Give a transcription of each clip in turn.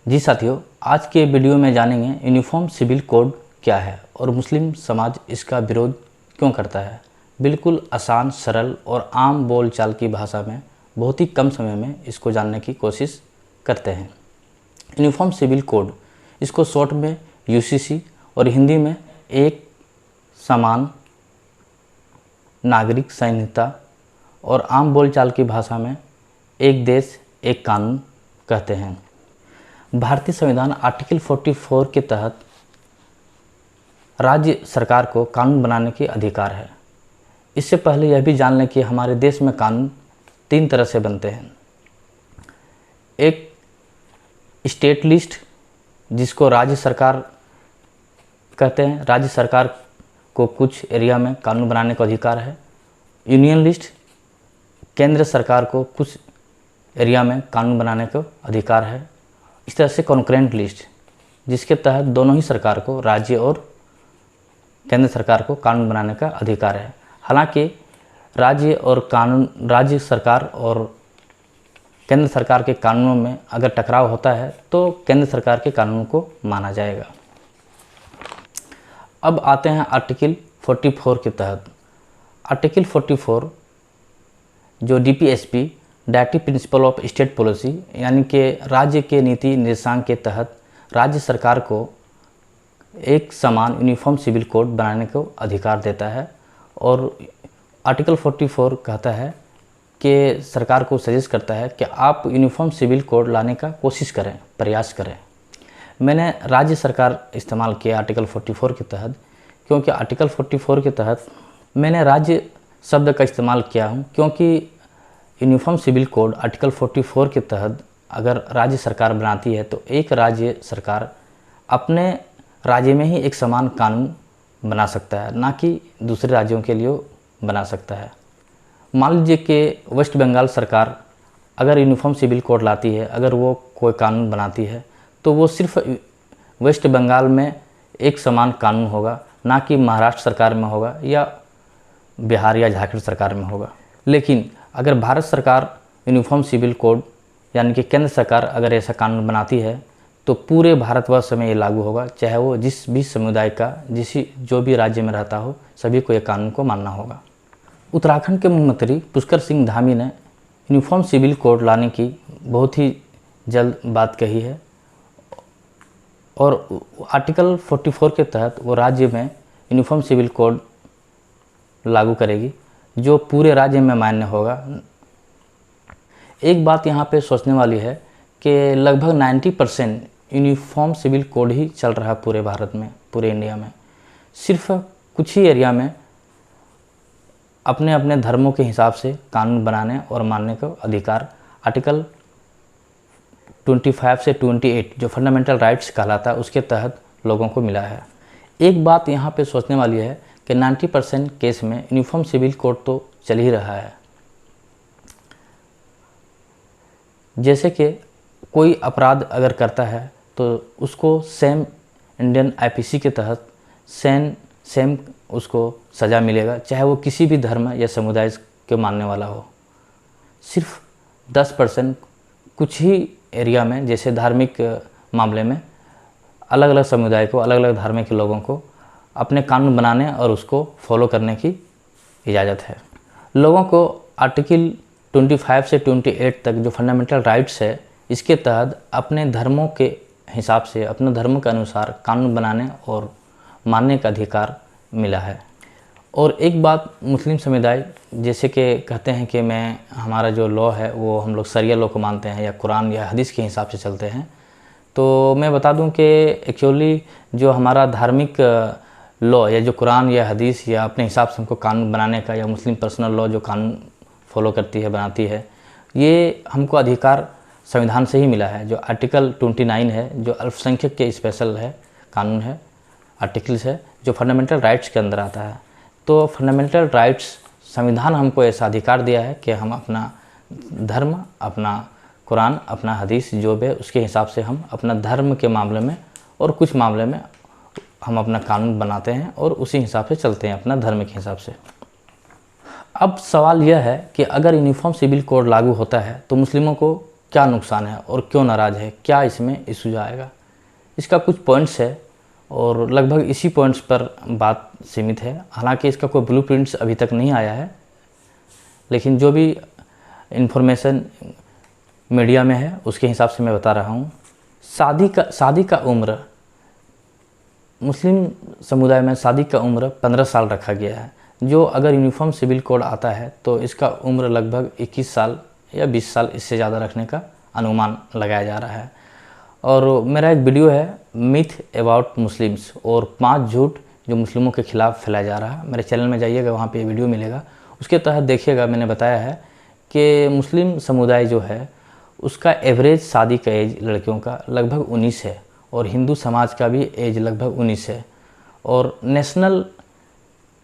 जी साथियों, आज के वीडियो में जानेंगे यूनिफॉर्म सिविल कोड क्या है और मुस्लिम समाज इसका विरोध क्यों करता है। बिल्कुल आसान, सरल और आम बोलचाल की भाषा में बहुत ही कम समय में इसको जानने की कोशिश करते हैं। यूनिफॉर्म सिविल कोड, इसको शॉर्ट में यूसीसी और हिंदी में एक समान नागरिक संहिता और आम बोलचाल की भाषा में एक देश एक कानून कहते हैं। भारतीय संविधान आर्टिकल 44 के तहत राज्य सरकार को कानून बनाने के अधिकार है। इससे पहले यह भी जान लें कि हमारे देश में कानून तीन तरह से बनते हैं। एक स्टेट लिस्ट, जिसको राज्य सरकार कहते हैं। राज्य सरकार को कुछ एरिया में कानून बनाने का अधिकार है। यूनियन लिस्ट, केंद्र सरकार को कुछ एरिया में कानून बनाने का अधिकार है। इस तरह से कॉन्करेंट लिस्ट, जिसके तहत दोनों ही सरकार को, राज्य और केंद्र सरकार को कानून बनाने का अधिकार है। हालांकि राज्य सरकार और केंद्र सरकार के कानूनों में अगर टकराव होता है तो केंद्र सरकार के कानून को माना जाएगा। अब आते हैं आर्टिकल 44 के तहत। आर्टिकल 44 जो DPSP, directive principle of state policy, यानी कि राज्य के नीति निर्देशांक के तहत राज्य सरकार को एक समान यूनिफॉर्म सिविल कोड बनाने को अधिकार देता है। और आर्टिकल 44 कहता है कि सरकार को सजेस्ट करता है कि आप यूनिफॉर्म सिविल कोड लाने का कोशिश करें, प्रयास करें। मैंने राज्य सरकार इस्तेमाल किया आर्टिकल 44 के तहत, क्योंकि आर्टिकल 44 के तहत मैंने राज्य शब्द का इस्तेमाल किया हूँ, क्योंकि यूनिफॉर्म सिविल कोड आर्टिकल 44 के तहत अगर राज्य सरकार बनाती है तो एक राज्य सरकार अपने राज्य में ही एक समान कानून बना सकता है, ना कि दूसरे राज्यों के लिए बना सकता है। मान लीजिए कि वेस्ट बंगाल सरकार अगर यूनिफॉर्म सिविल कोड लाती है, अगर वो कोई कानून बनाती है तो वो सिर्फ वेस्ट बंगाल में एक समान कानून होगा, ना कि महाराष्ट्र सरकार में होगा या बिहार या झारखंड सरकार में होगा। लेकिन अगर भारत सरकार यूनिफॉर्म सिविल कोड, यानी कि केंद्र सरकार अगर ऐसा कानून बनाती है तो पूरे भारतवर्ष में ये लागू होगा, चाहे वो जिस भी समुदाय का, जो भी राज्य में रहता हो, सभी को ये कानून को मानना होगा। उत्तराखंड के मुख्यमंत्री पुष्कर सिंह धामी ने यूनिफॉर्म सिविल कोड लाने की बहुत ही जल्द बात कही है और आर्टिकल 44 के तहत वो राज्य में यूनिफॉर्म सिविल कोड लागू करेगी, जो पूरे राज्य में मान्य होगा। एक बात यहाँ पे सोचने वाली है कि लगभग 90% यूनिफॉर्म सिविल कोड ही चल रहा है पूरे भारत में, पूरे इंडिया में। सिर्फ कुछ ही एरिया में अपने अपने धर्मों के हिसाब से कानून बनाने और मानने का अधिकार आर्टिकल 25 से 28 जो फंडामेंटल राइट्स कहलाता है उसके तहत लोगों को मिला है। एक बात यहाँ पे सोचने वाली है कि 90% केस में यूनिफॉर्म सिविल कोड तो चल ही रहा है। जैसे कि कोई अपराध अगर करता है तो उसको सेम इंडियन आईपीसी के तहत सेम उसको सज़ा मिलेगा, चाहे वो किसी भी धर्म या समुदाय के मानने वाला हो। सिर्फ 10% कुछ ही एरिया में, जैसे धार्मिक मामले में अलग अलग समुदाय को, अलग अलग धर्म के लोगों को अपने कानून बनाने और उसको फॉलो करने की इजाज़त है। लोगों को आर्टिकल 25 से 28 तक जो फंडामेंटल राइट्स है, इसके तहत अपने धर्मों के हिसाब से, अपने धर्म के अनुसार कानून बनाने और मानने का अधिकार मिला है। और एक बात, मुस्लिम समुदाय जैसे कि कहते हैं कि हमारा जो लॉ है वो हम लोग शरिया लॉ को मानते हैं या कुरान या हदीस के हिसाब से चलते हैं। तो मैं बता दूं कि एक्चुअली जो हमारा धार्मिक लॉ या जो कुरान या हदीस या अपने हिसाब से हमको कानून बनाने का, या मुस्लिम पर्सनल लॉ जो कानून फॉलो करती है, बनाती है, ये हमको अधिकार संविधान से ही मिला है। जो आर्टिकल 29 है, जो अल्पसंख्यक के स्पेशल है, कानून है, आर्टिकल्स है, जो फंडामेंटल राइट्स के अंदर आता है। तो फंडामेंटल राइट्स, संविधान हमको ऐसा अधिकार दिया है कि हम अपना धर्म, अपना कुरान, अपना हदीस जो भी है उसके हिसाब से हम अपना धर्म के मामले में और कुछ मामले में हम अपना कानून बनाते हैं और उसी हिसाब से चलते हैं, अपना धर्म के हिसाब से। अब सवाल यह है कि अगर यूनिफॉर्म सिविल कोड लागू होता है तो मुस्लिमों को क्या नुकसान है और क्यों नाराज़ है, क्या इसमें इशू आएगा। इसका कुछ पॉइंट्स है और लगभग इसी पॉइंट्स पर बात सीमित है। हालांकि इसका कोई ब्लूप्रिंट्स अभी तक नहीं आया है, लेकिन जो भी इन्फॉर्मेशन मीडिया में है उसके हिसाब से मैं बता रहा हूँ। शादी का उम्र, मुस्लिम समुदाय में शादी का उम्र 15 साल रखा गया है। जो अगर यूनिफॉर्म सिविल कोड आता है तो इसका उम्र लगभग 21 साल या 20 साल इससे ज़्यादा रखने का अनुमान लगाया जा रहा है। और मेरा एक वीडियो है मिथ अबाउट मुस्लिम्स और 5 झूठ जो मुस्लिमों के खिलाफ फैलाया जा रहा है। मेरे चैनल में जाइएगा, वहाँ पे वीडियो मिलेगा। उसके तहत देखिएगा, मैंने बताया है कि मुस्लिम समुदाय जो है उसका एवरेज शादी का एज लड़कियों का लगभग 19 है और हिंदू समाज का भी एज लगभग 19 है। और नेशनल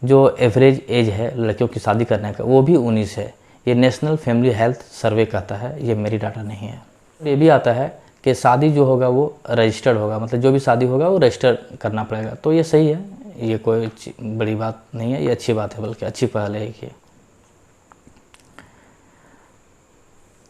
जो एवरेज एज है लड़कियों की शादी करने का वो भी 19 है। ये नेशनल फैमिली हेल्थ सर्वे कहता है, ये मेरी डाटा नहीं है। ये भी आता है कि शादी जो होगा वो रजिस्टर्ड होगा, मतलब जो भी शादी होगा वो रजिस्टर करना पड़ेगा। तो ये सही है, ये कोई बड़ी बात नहीं है, ये अच्छी बात है, बल्कि अच्छी पहल है ये।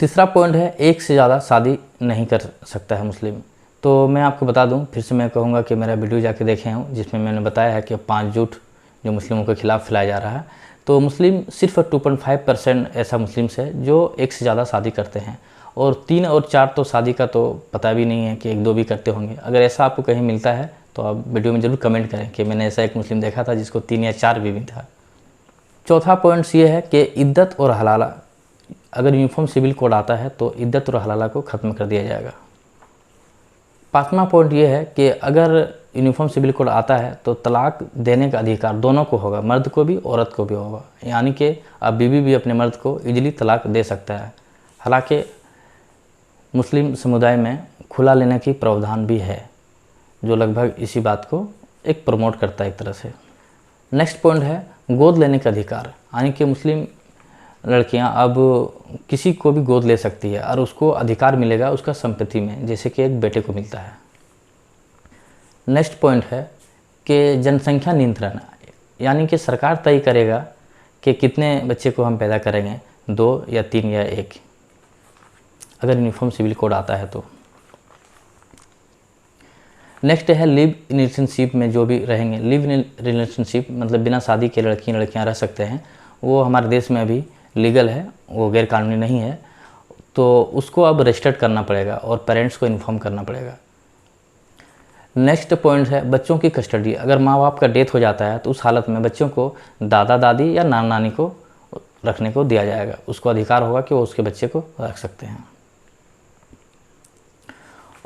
तीसरा पॉइंट है एक से ज़्यादा शादी नहीं कर सकता है मुस्लिम। तो मैं आपको बता दूं, फिर से मैं कहूँगा कि मेरा वीडियो जाके देखे हूँ जिसमें मैंने बताया है कि 5 झूठ जो मुस्लिमों के खिलाफ फैलाया जा रहा है। तो मुस्लिम सिर्फ 2.5% ऐसा मुस्लिम्स है जो एक से ज़्यादा शादी करते हैं, और 3 और 4 तो शादी का तो पता भी नहीं है कि 1-2 भी करते होंगे। अगर ऐसा आपको कहीं मिलता है तो आप वीडियो में ज़रूर कमेंट करें कि मैंने ऐसा एक मुस्लिम देखा था जिसको 3 या 4 भी था। चौथा पॉइंट्स ये है कि इद्दत और हलाला, अगर यूनिफॉर्म सिविल कोड आता है तो इद्दत और हलाला को ख़त्म कर दिया जाएगा। 5वां पॉइंट ये है कि अगर यूनिफॉर्म सिविल कोड आता है तो तलाक देने का अधिकार दोनों को होगा, मर्द को भी औरत को भी होगा। यानी कि अब बीवी भी अपने मर्द को इजीली तलाक दे सकता है। हालांकि मुस्लिम समुदाय में खुला लेने की प्रावधान भी है जो लगभग इसी बात को एक प्रमोट करता है एक तरह से। नेक्स्ट पॉइंट है गोद लेने का अधिकार, यानी कि मुस्लिम लड़कियां अब किसी को भी गोद ले सकती है और उसको अधिकार मिलेगा उसका संपत्ति में, जैसे कि एक बेटे को मिलता है। नेक्स्ट पॉइंट है कि जनसंख्या नियंत्रण, यानी कि सरकार तय करेगा कि कितने बच्चे को हम पैदा करेंगे, 2 या 3 या 1, अगर यूनिफॉर्म सिविल कोड आता है तो। नेक्स्ट है लिव इन रिलेशनशिप में जो भी रहेंगे, लिव इन रिलेशनशिप मतलब बिना शादी के लड़कियां रह सकते हैं, वो हमारे देश में अभी लीगल है, वो गैर कानूनी नहीं है। तो उसको अब रजिस्टर्ड करना पड़ेगा और पेरेंट्स को इन्फॉर्म करना पड़ेगा। नेक्स्ट पॉइंट है बच्चों की कस्टडी, अगर माँ बाप का डेथ हो जाता है तो उस हालत में बच्चों को दादा दादी या नाना नानी को रखने को दिया जाएगा, उसको अधिकार होगा कि वो उसके बच्चे को रख सकते हैं।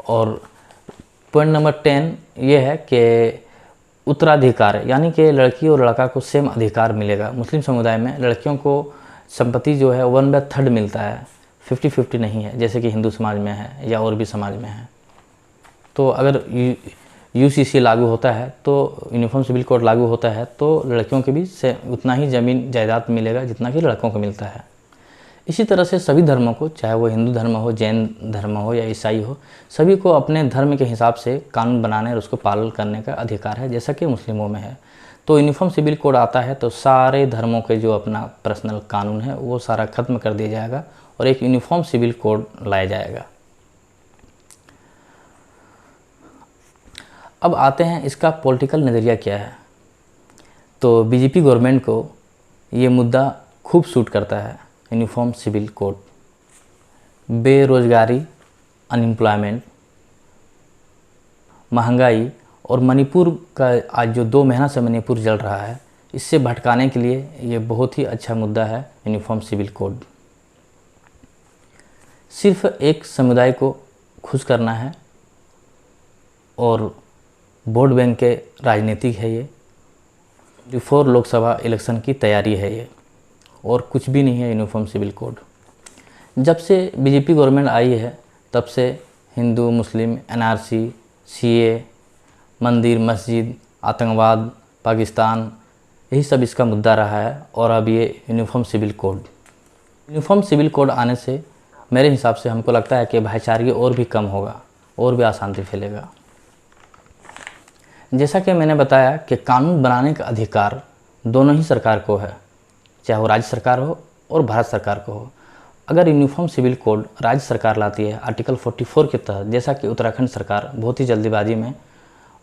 और पॉइंट नंबर 10 ये है कि उत्तराधिकार, यानी कि लड़की और लड़का को सेम अधिकार मिलेगा। मुस्लिम समुदाय में लड़कियों को संपत्ति जो है 1/3 मिलता है, 50-50 नहीं है जैसे कि हिंदू समाज में है या और भी समाज में है। तो अगर यूसीसी लागू होता है तो यूनिफॉर्म सिविल कोड लागू होता है तो लड़कियों के भी उतना ही ज़मीन जायदाद मिलेगा जितना कि लड़कों को मिलता है। इसी तरह से सभी धर्मों को, चाहे वो हिंदू धर्म हो, जैन धर्म हो या ईसाई हो, सभी को अपने धर्म के हिसाब से कानून बनाने और उसको पालन करने का अधिकार है, जैसा कि मुस्लिमों में है। तो यूनिफॉर्म सिविल कोड आता है तो सारे धर्मों के जो अपना पर्सनल कानून है वो सारा ख़त्म कर दिया जाएगा और एक यूनिफॉर्म सिविल कोड लाया जाएगा। अब आते हैं इसका पॉलिटिकल नज़रिया क्या है। तो बीजेपी गवर्नमेंट को ये मुद्दा खूब सूट करता है, यूनिफॉर्म सिविल कोड। बेरोजगारी, अनएम्प्लॉयमेंट, महंगाई और मणिपुर का आज जो 2 महीना से मणिपुर जल रहा है, इससे भटकाने के लिए ये बहुत ही अच्छा मुद्दा है यूनिफॉर्म सिविल कोड। सिर्फ एक समुदाय को खुश करना है और वोट बैंक के राजनीतिक है ये, बिफोर लोकसभा इलेक्शन की तैयारी है ये, और कुछ भी नहीं है यूनिफॉर्म सिविल कोड। जब से बीजेपी गवर्नमेंट आई है तब से हिंदू, मुस्लिम, एनआरसी, सीए, मंदिर, मस्जिद, आतंकवाद, पाकिस्तान, यही सब इसका मुद्दा रहा है। और अब ये यूनिफॉर्म सिविल सिविल कोड आने से मेरे हिसाब से हमको लगता है कि भाईचारे और भी कम होगा और भी अशांति फैलेगा। जैसा कि मैंने बताया कि कानून बनाने का अधिकार दोनों ही सरकार को है, चाहे वो राज्य सरकार हो और भारत सरकार को हो। अगर यूनिफॉर्म सिविल कोड राज्य सरकार लाती है आर्टिकल 44 के तहत, जैसा कि उत्तराखंड सरकार बहुत ही जल्दीबाजी में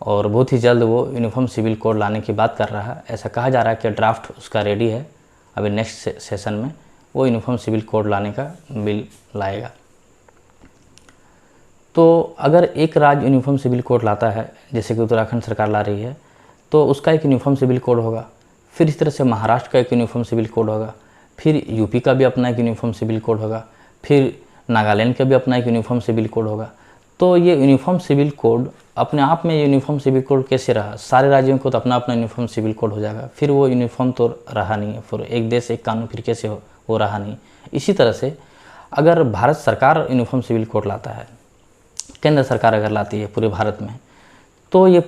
और बहुत ही जल्द वो यूनिफॉर्म सिविल कोड लाने की बात कर रहा है, ऐसा कहा जा रहा है कि ड्राफ्ट उसका रेडी है, अभी नेक्स्ट सेशन में वो यूनिफॉर्म सिविल कोड लाने का बिल लाएगा। तो अगर एक राज्य यूनिफॉर्म सिविल कोड लाता है, जैसे कि उत्तराखंड सरकार ला रही है, तो उसका एक यूनिफॉर्म सिविल कोड होगा। फिर इस तरह से महाराष्ट्र का एक यूनिफॉर्म सिविल कोड होगा, फिर यूपी का भी अपना एक यूनिफॉर्म सिविल कोड होगा, फिर नागालैंड का भी अपना एक यूनिफॉर्म सिविल कोड होगा। तो ये यूनिफॉर्म सिविल कोड अपने आप में यूनिफॉर्म सिविल कोड कैसे रहा? सारे राज्यों को तो अपना अपना यूनिफॉर्म सिविल कोड हो जाएगा, फिर वो यूनिफॉर्म तो रहा नहीं है, फिर एक देश एक कानून फिर कैसे हो रहा नहीं। इसी तरह से अगर भारत सरकार यूनिफॉर्म सिविल कोड लाता है, केंद्र सरकार अगर लाती है पूरे भारत में, तो ये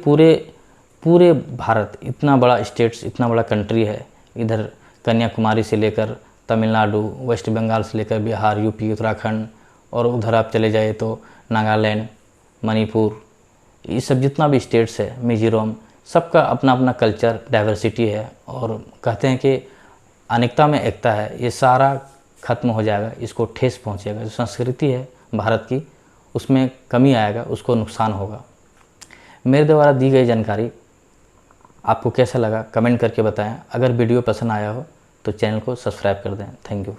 पूरे भारत, इतना बड़ा स्टेट्स, इतना बड़ा कंट्री है, इधर कन्याकुमारी से लेकर तमिलनाडु, वेस्ट बंगाल से लेकर बिहार, यूपी, उत्तराखंड, और उधर आप चले जाए तो नागालैंड, मणिपुर, ये सब जितना भी स्टेट्स है, मिजोरम, सबका अपना अपना कल्चर, डाइवर्सिटी है। और कहते हैं कि अनेकता में एकता है, ये सारा खत्म हो जाएगा, इसको ठेस पहुंचेगा। जो संस्कृति है भारत की, उसमें कमी आएगा, उसको नुकसान होगा। मेरे द्वारा दी गई जानकारी आपको कैसा लगा कमेंट करके बताएं। अगर वीडियो पसंद आया हो तो चैनल को सब्सक्राइब कर दें। Thank you.